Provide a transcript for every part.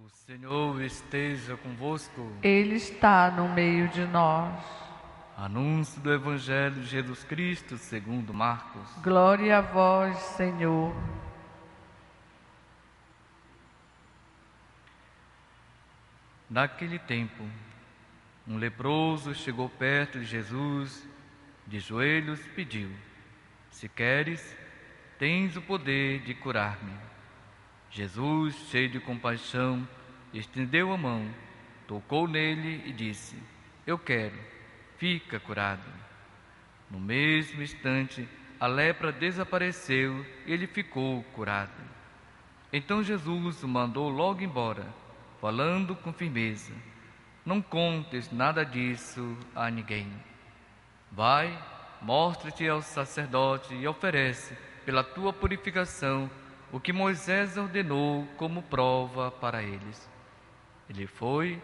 O Senhor esteja convosco. Ele está no meio de nós. Anúncio do Evangelho de Jesus Cristo segundo Marcos. Glória a vós, Senhor. Naquele tempo, um leproso chegou perto de Jesus, de joelhos pediu: Se queres, tens o poder de curar-me. Jesus, cheio de compaixão, estendeu a mão, tocou nele e disse: Eu quero, fica curado. No mesmo instante, a lepra desapareceu e ele ficou curado. Então Jesus o mandou logo embora, falando com firmeza: Não contes nada disso a ninguém. Vai, mostra-te ao sacerdote e oferece, pela tua purificação, o que Moisés ordenou como prova para eles. Ele foi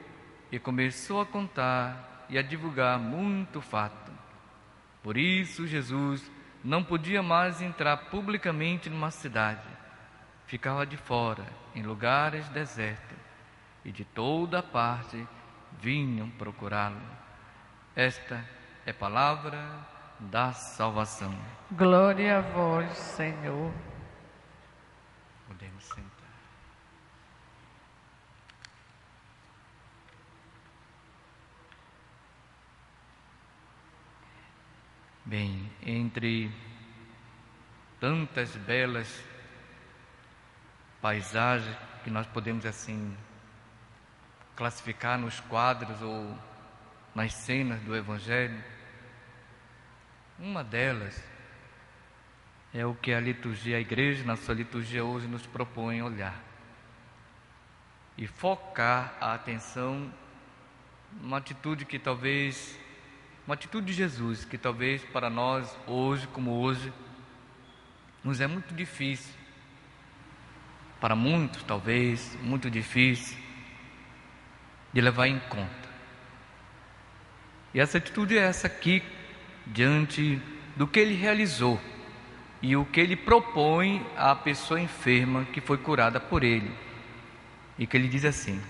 e começou a contar e a divulgar muito fato. Por isso Jesus não podia mais entrar publicamente numa cidade. Ficava de fora, em lugares desertos, e de toda parte vinham procurá-lo. Esta é a palavra da salvação. Glória a vós, Senhor. Podemos sentar. Bem, entre tantas belas paisagens que nós podemos assim classificar nos quadros ou nas cenas do Evangelho, uma delas é o que a liturgia, a igreja na sua liturgia hoje nos propõe olhar e focar a atenção numa atitude que talvez, uma atitude de Jesus, que talvez para nós hoje, como hoje, nos é muito difícil, para muitos talvez, muito difícil de levar em conta. E essa atitude é essa aqui, diante do que ele realizou e o que ele propõe à pessoa enferma que foi curada por ele. E que ele diz assim: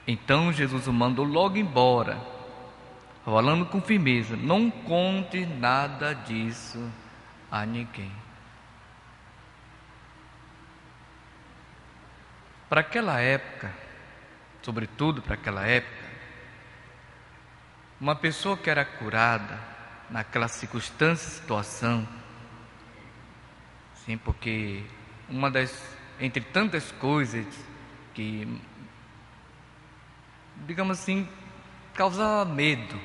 Então Jesus o mandou logo embora, falando com firmeza: Não conte nada disso a ninguém. Para aquela época, sobretudo para aquela época, uma pessoa que era curada naquela circunstância, situação, sim, porque uma das, entre tantas coisas que, digamos assim, causava medo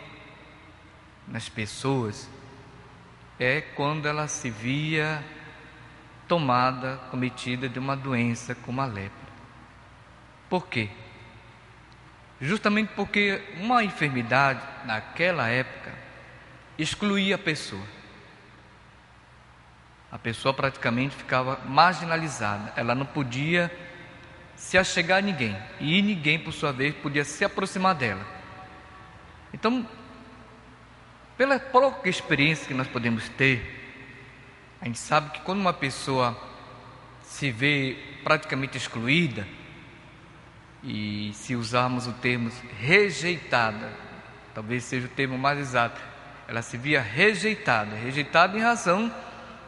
nas pessoas, é quando ela se via tomada, cometida de uma doença como a lepra. Por quê? Justamente porque uma enfermidade naquela época excluía a pessoa. A pessoa praticamente ficava marginalizada, ela não podia se achegar a ninguém, e ninguém, por sua vez, podia se aproximar dela. Então, pela própria experiência que nós podemos ter, a gente sabe que quando uma pessoa se vê praticamente excluída, e se usarmos o termo rejeitada, talvez seja o termo mais exato, ela se via rejeitada em razão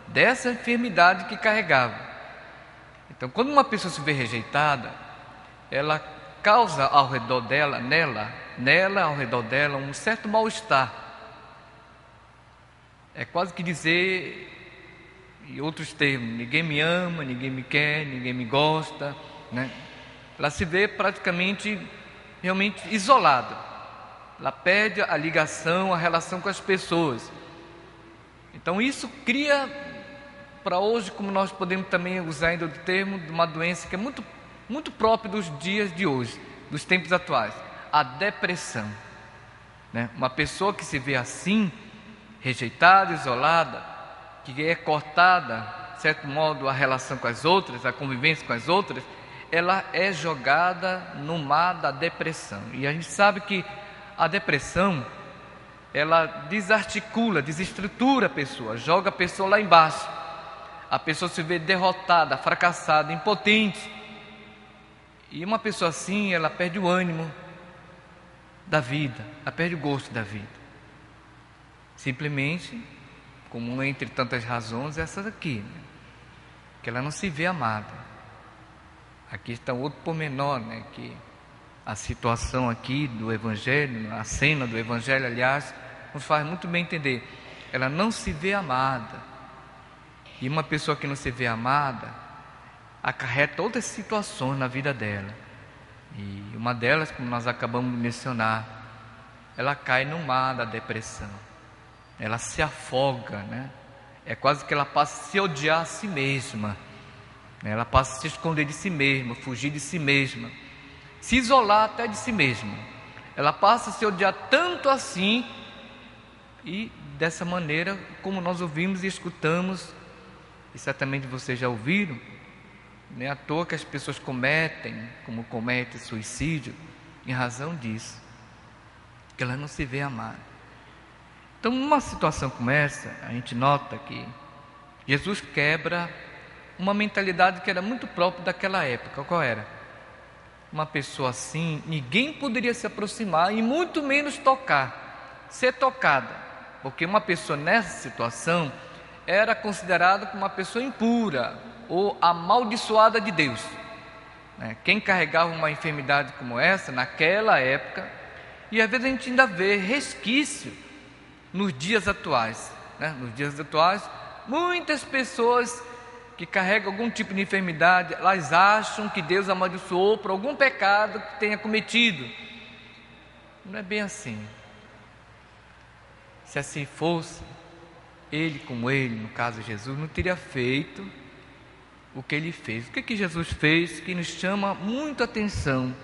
dessa enfermidade que carregava. Então, quando uma pessoa se vê rejeitada, ela causa ao redor dela, nela ao redor dela, um certo mal-estar. É quase que dizer, em outros termos, ninguém me ama, ninguém me quer, ninguém me gosta, né? Ela se vê praticamente, realmente isolada. Ela perde a ligação, a relação com as pessoas. Então isso cria, para hoje, como nós podemos também usar ainda o termo, de uma doença que é muito, muito própria dos dias de hoje, dos tempos atuais, a depressão, né? Uma pessoa que se vê assim, rejeitada, isolada, que é cortada, de certo modo, a relação com as outras, a convivência com as outras, ela é jogada no mar da depressão. E a gente sabe que a depressão, ela desarticula, desestrutura a pessoa, joga a pessoa lá embaixo. A pessoa se vê derrotada, fracassada, impotente. E uma pessoa assim, ela perde o ânimo da vida, ela perde o gosto da vida. Simplesmente, como entre tantas razões, essa daqui, né? Que ela não se vê amada. Aqui está outro pormenor, né? Que a situação aqui do Evangelho, a cena do Evangelho, aliás, nos faz muito bem entender. Ela não se vê amada. E uma pessoa que não se vê amada acarreta outras situações na vida dela. E uma delas, como nós acabamos de mencionar, ela cai no mar da depressão. Ela se afoga, né? É quase que ela passa a se odiar a si mesma. Ela passa a se esconder de si mesma, fugir de si mesma, se isolar até de si mesma. Ela passa a se odiar tanto assim, e dessa maneira, como nós ouvimos e escutamos, e certamente vocês já ouviram, não é à toa que as pessoas cometem, como cometem suicídio, em razão disso, que ela não se vê amada. Então, numa situação como essa, a gente nota que Jesus quebra uma mentalidade que era muito própria daquela época. Qual era? Uma pessoa assim, ninguém poderia se aproximar e muito menos tocar, ser tocada, porque uma pessoa nessa situação era considerada como uma pessoa impura ou amaldiçoada de Deus. Quem carregava uma enfermidade como essa naquela época, e às vezes a gente ainda vê resquício nos dias atuais, nos dias atuais, muitas pessoas que carregam algum tipo de enfermidade, elas acham que Deus amaldiçoou por algum pecado que tenha cometido. Não é bem assim. Se assim fosse, ele como ele, no caso Jesus, não teria feito o que ele fez. O que Jesus fez que nos chama muito a atenção?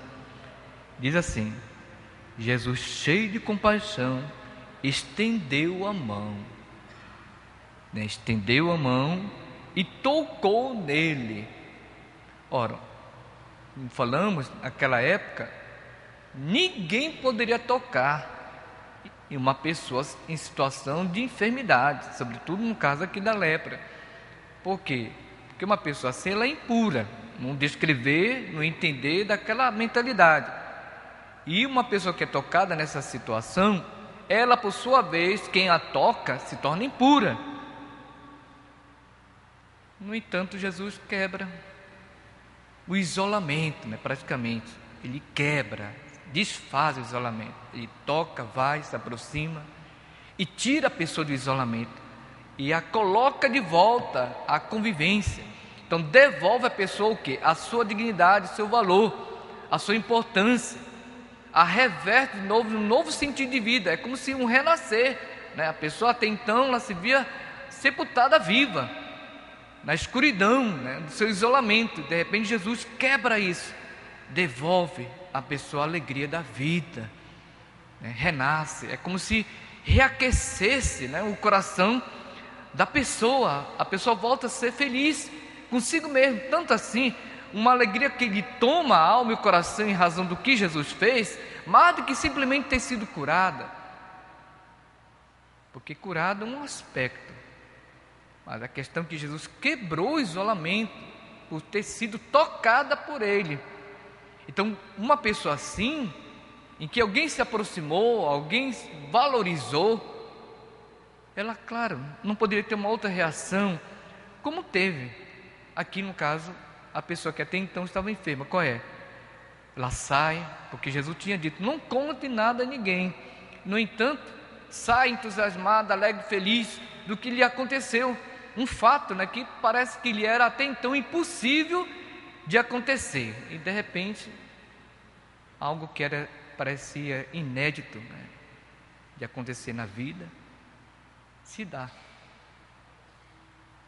Diz assim: Jesus, cheio de compaixão, estendeu a mão, estendeu a mão e tocou nele. Ora, falamos naquela época, ninguém poderia tocar em uma pessoa em situação de enfermidade, sobretudo no caso aqui da lepra. Por quê? Porque uma pessoa assim, ela é impura, não descrever, não entender daquela mentalidade. E uma pessoa que é tocada nessa situação, ela por sua vez, quem a toca, se torna impura. No entanto, Jesus quebra o isolamento, praticamente. Ele quebra, desfaz o isolamento. Ele toca, vai, se aproxima e tira a pessoa do isolamento e a coloca de volta à convivência. Então devolve a pessoa o quê? A sua dignidade, o seu valor, a sua importância. A reverte de novo, um novo sentido de vida. É como se um renascer, A pessoa até então, ela se via sepultada viva, na escuridão, do seu isolamento. De repente Jesus quebra isso, devolve à pessoa a alegria da vida, renasce. É como se reaquecesse o coração da pessoa. A pessoa volta a ser feliz consigo mesmo, tanto assim, uma alegria que lhe toma a alma e o coração em razão do que Jesus fez, mais do que simplesmente ter sido curada, porque curada é um aspecto, mas a questão é que Jesus quebrou o isolamento por ter sido tocada por Ele. Então, uma pessoa assim, em que alguém se aproximou, alguém valorizou, ela, claro, não poderia ter uma outra reação, como teve aqui no caso, a pessoa que até então estava enferma. Qual é? Ela sai, porque Jesus tinha dito, não conte nada a ninguém. No entanto, sai entusiasmada, alegre, feliz do que lhe aconteceu. Um fato, que parece que lhe era até então impossível de acontecer. E de repente, algo que parecia inédito, de acontecer na vida, se dá.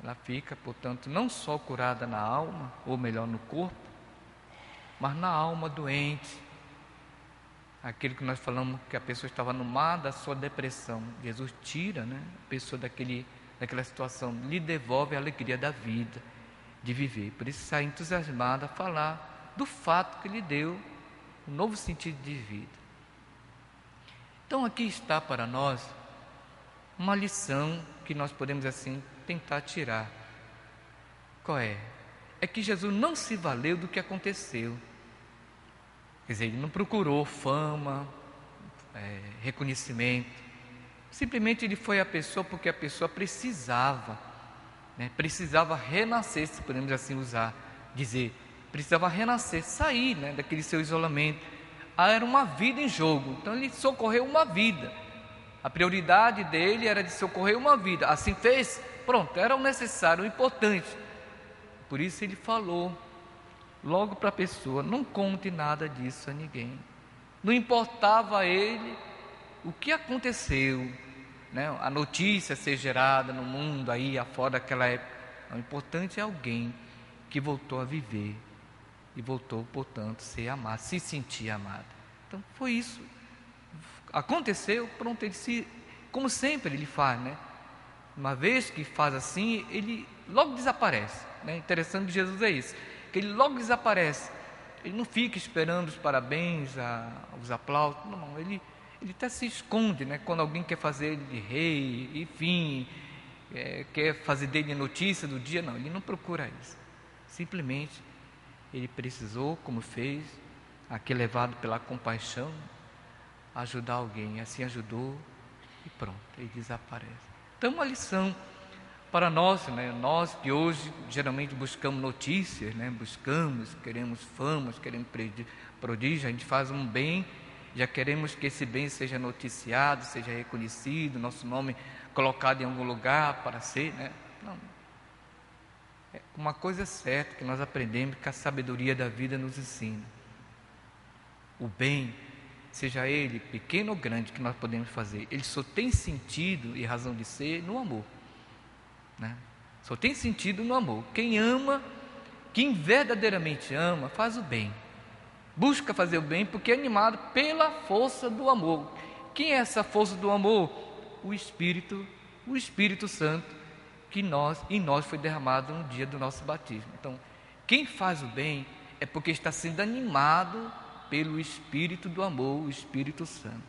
Ela fica, portanto, não só curada na alma, ou melhor, no corpo, mas na alma doente. Aquilo que nós falamos, que a pessoa estava no mar da sua depressão. Jesus tira, a pessoa daquela situação, lhe devolve a alegria da vida, de viver. Por isso sai entusiasmada a falar do fato que lhe deu um novo sentido de vida. Então aqui está para nós uma lição que nós podemos assim tentar tirar. Qual é? É que Jesus não se valeu do que aconteceu. Quer dizer, ele não procurou fama, reconhecimento. Simplesmente ele foi a pessoa porque a pessoa precisava, né? Precisava renascer, se podemos assim dizer, precisava renascer, sair, né, daquele seu isolamento. Era uma vida em jogo, então ele socorreu uma vida. A prioridade dele era de socorrer uma vida. Assim fez, pronto, era o necessário, o importante. Por isso ele falou logo para a pessoa: não conte nada disso a ninguém. Não importava a ele o que aconteceu, né? A notícia ser gerada no mundo aí afora daquela época. O importante é alguém que voltou a viver e voltou, portanto, a ser amado, se sentir amado. Então foi isso. Aconteceu, pronto, como sempre ele faz, né? Uma vez que faz assim, ele logo desaparece, né? Interessante de Jesus é isso, que ele logo desaparece. Ele não fica esperando os parabéns, os aplausos, não, ele até se esconde, né? Quando alguém quer fazer ele de rei, enfim, quer fazer dele notícia do dia, não, ele não procura isso. Simplesmente ele precisou, como fez, aqui levado pela compaixão, ajudar alguém, assim ajudou e pronto, ele desaparece. Então uma lição para nós, né? Nós que hoje geralmente buscamos notícias, né? Queremos fama, queremos prodígio, a gente faz um bem, já queremos que esse bem seja noticiado, seja reconhecido, nosso nome colocado em algum lugar para ser, né? Não. Uma coisa certa que nós aprendemos, que a sabedoria da vida nos ensina: o bem, seja ele pequeno ou grande, que nós podemos fazer, ele só tem sentido e razão de ser no amor, né? Só tem sentido no amor. Quem ama, quem verdadeiramente ama, faz o bem, busca fazer o bem, porque é animado pela força do amor. Quem é essa força do amor? O Espírito Santo, que em nós foi derramado no dia do nosso batismo. Então, quem faz o bem é porque está sendo animado pelo Espírito do amor, o Espírito Santo.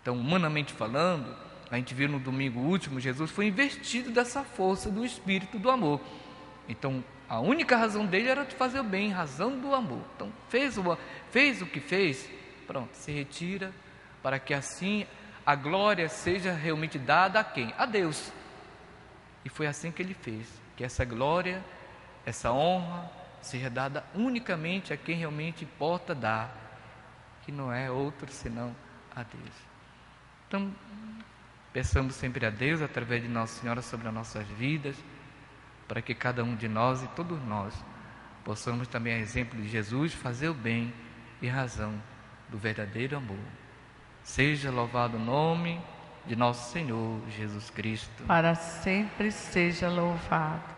Então, humanamente falando, a gente viu no domingo último, Jesus foi investido dessa força do Espírito do amor. Então, a única razão dele era de fazer o bem, razão do amor. Então, fez o que fez, pronto, se retira, para que assim a glória seja realmente dada a quem? A Deus. E foi assim que ele fez, que essa glória, essa honra seja dada unicamente a quem realmente importa dar, que não é outro senão a Deus. Então, peçamos sempre a Deus, através de Nossa Senhora, sobre as nossas vidas, para que cada um de nós e todos nós possamos também, a exemplo de Jesus, fazer o bem em razão do verdadeiro amor. Seja louvado o nome de nosso Senhor Jesus Cristo. Para sempre seja louvado.